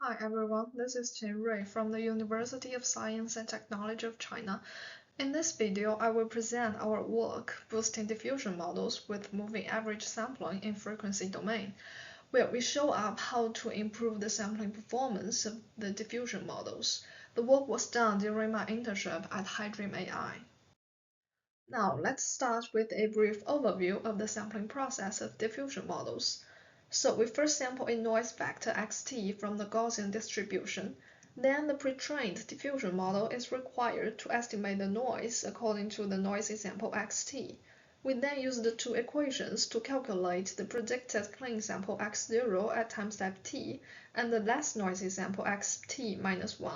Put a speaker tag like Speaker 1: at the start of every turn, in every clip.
Speaker 1: Hi everyone, this is Chen Rui from the University of Science and Technology of China. In this video, I will present our work boosting diffusion models with moving average sampling in frequency domain, where we show up how to improve the sampling performance of the diffusion models. The work was done during my internship at HiDream AI. Now, let's start with a brief overview of the sampling process of diffusion models. So we first sample a noise vector xt from the Gaussian distribution. Then the pre-trained diffusion model is required to estimate the noise according to the noisy sample xt. We then use the two equations to calculate the predicted clean sample x0 at time step t and the less noisy sample xt minus 1.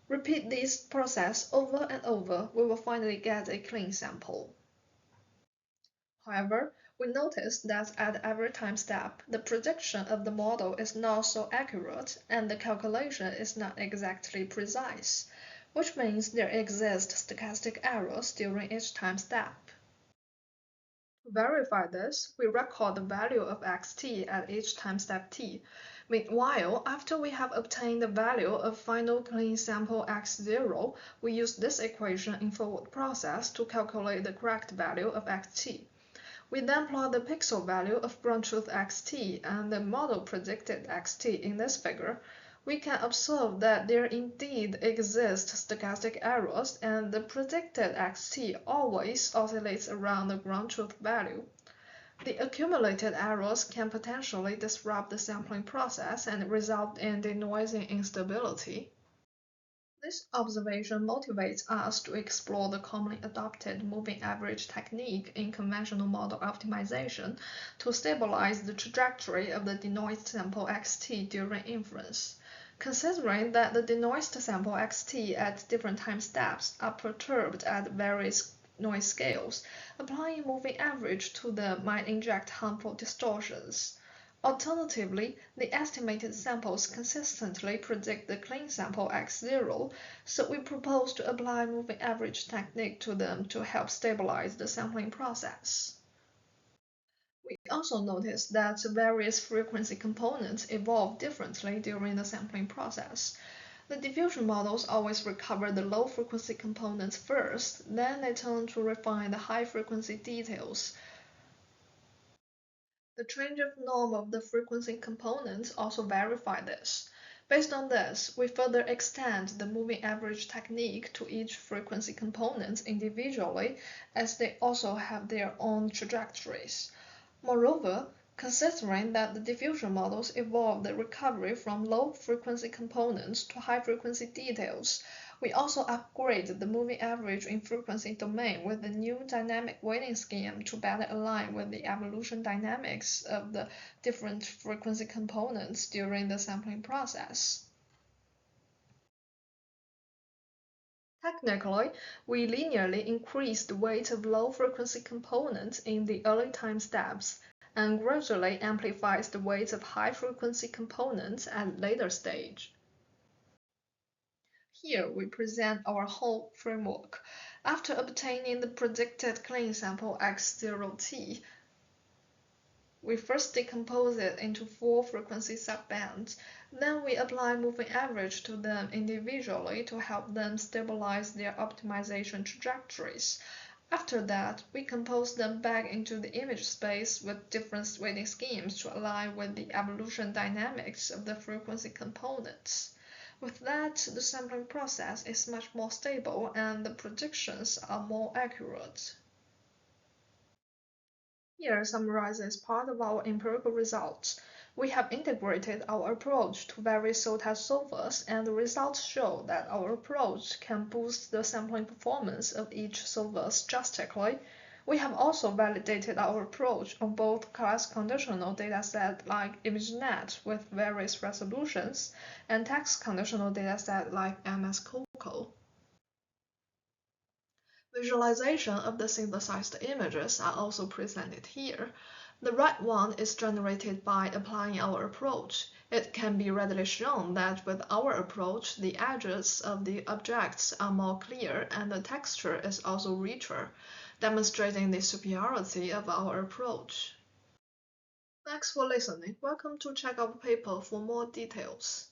Speaker 1: Repeat this process over and over, we will finally get a clean sample. However, we notice that at every time step, the prediction of the model is not so accurate and the calculation is not exactly precise, which means there exist stochastic errors during each time step. To verify this, we record the value of xt at each time step t. Meanwhile, after we have obtained the value of final clean sample x0, we use this equation in forward process to calculate the correct value of xt. We then plot the pixel value of ground truth xt and the model predicted xt in this figure. We can observe that there indeed exist stochastic errors and the predicted xt always oscillates around the ground truth value. The accumulated errors can potentially disrupt the sampling process and result in denoising instability. This observation motivates us to explore the commonly adopted moving average technique in conventional model optimization to stabilize the trajectory of the denoised sample xt during inference. Considering that the denoised sample xt at different time steps are perturbed at various noise scales, applying moving average to them might inject harmful distortions. Alternatively, the estimated samples consistently predict the clean sample x0, so we propose to apply moving average technique to them to help stabilize the sampling process. We also noticed that various frequency components evolve differently during the sampling process. The diffusion models always recover the low frequency components first, then they turn to refine the high frequency details. The change of norm of the frequency components also verify this. Based on this, we further extend the moving average technique to each frequency component individually, as they also have their own trajectories. Moreover, considering that the diffusion models evolve the recovery from low frequency components to high frequency details, we also upgrade the moving average in frequency domain with the new dynamic weighting scheme to better align with the evolution dynamics of the different frequency components during the sampling process. Technically, we linearly increase the weight of low frequency components in the early time steps and gradually amplifies the weight of high frequency components at later stage. Here we present our whole framework. After obtaining the predicted clean sample x0t, we first decompose it into 4 frequency subbands. Then we apply moving average to them individually to help them stabilize their optimization trajectories. After that, we compose them back into the image space with different weighting schemes to align with the evolution dynamics of the frequency components. With that, the sampling process is much more stable and the predictions are more accurate. Here summarizes part of our empirical results. We have integrated our approach to various soil-test solvers, and the results show that our approach can boost the sampling performance of each solver stochastically. We have also validated our approach on both class-conditional dataset like ImageNet with various resolutions and text-conditional dataset like MS-COCO. Visualization of the synthesized images are also presented here. The right one is generated by applying our approach. It can be readily shown that with our approach, the edges of the objects are more clear and the texture is also richer, demonstrating the superiority of our approach. Thanks for listening. Welcome to check our paper for more details.